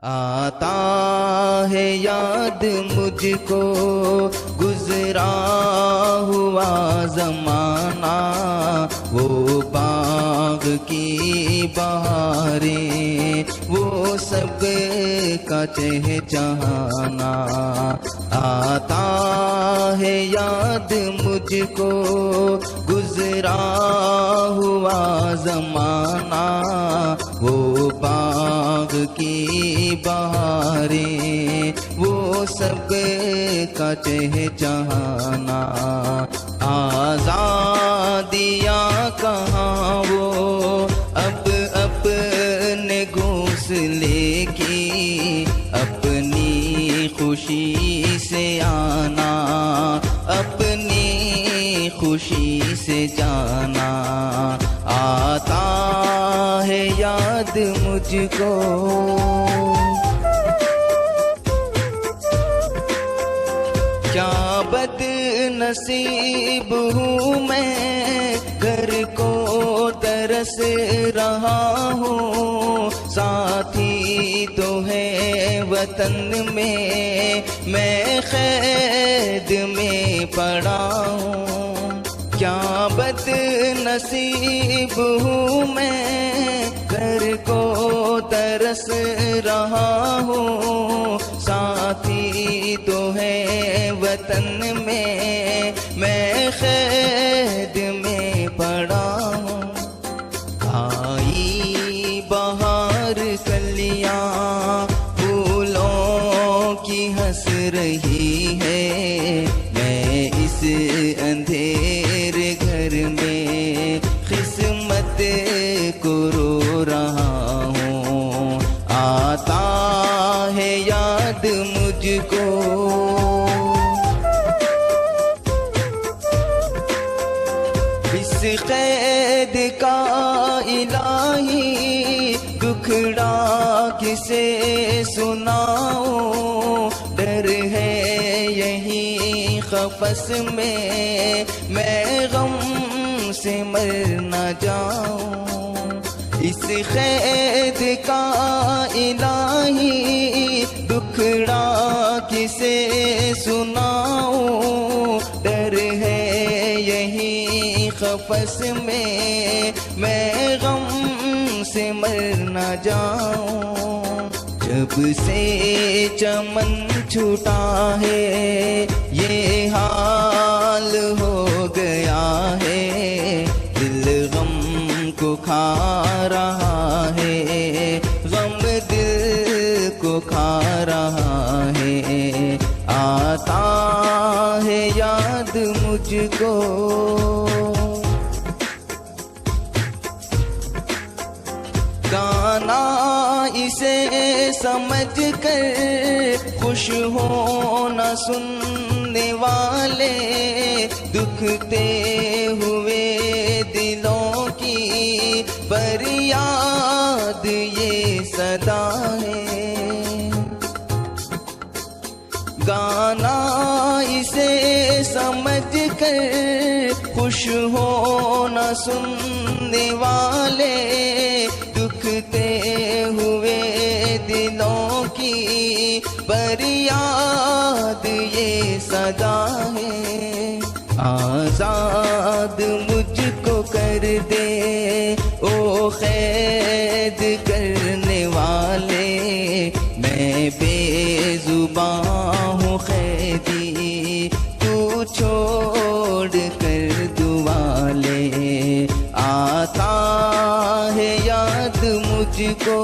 आता है याद मुझको गुजरा हुआ ज़माना, वो बाग की बहारें, वो सब का चहचहाना। आता है याद मुझको गुजरा हुआ ज़माना, वो बाग की बहारें, वो सब का चहचहाना। आज़ादियाँ कहाँ वो अब अपने घोंसले की, अपनी खुशी से आना, अपनी खुशी से जाना। आता है याद मुझको। क्या बदनसीब हूँ मैं, घर को तरस रहा हूँ, साथी तो है वतन में, मैं कैद में पड़ा हूँ। क्या बदनसीब हूँ मैं, घर को तरस रहा हूँ, साथी तो है वतन में, मैं कैद में पड़ा हूँ। आई बहार कलियाँ फूलों की हंस रही है, मैं इस अंधेरे घर में किस्मत को रो रहा हूँ। आता है याद मुझको। इस कैद का इलाही दुखड़ा किसे सुनाऊं, डर है यही क़फ़स में, मैं गम से मर न जाऊं। इस कैद का इलाही दुखड़ा किसे सुनाऊं, डर है यही क़फ़स में, मैं गम से मर न जाऊं। जब से चमन छूटा है ये हाल हो गया है, दिल गम को खा रहा है, गम दिल को खा रहा है। आता है याद मुझको। गाना इसे समझ कर खुश हो न सुनने वाले, दुखते हुए दिलों की फरियाद ये सदा है। गाना इसे समझ कर खुश हो न सुनने वाले, दुखते हुए दिलों की फरियाद ये सदा है। आज़ाद मुझको कर दे ओ कैद करने वाले, मैं बेज़ुबां हूँ कैदी, तू छोड़ कर दुआ ले। आता है याद मुझको।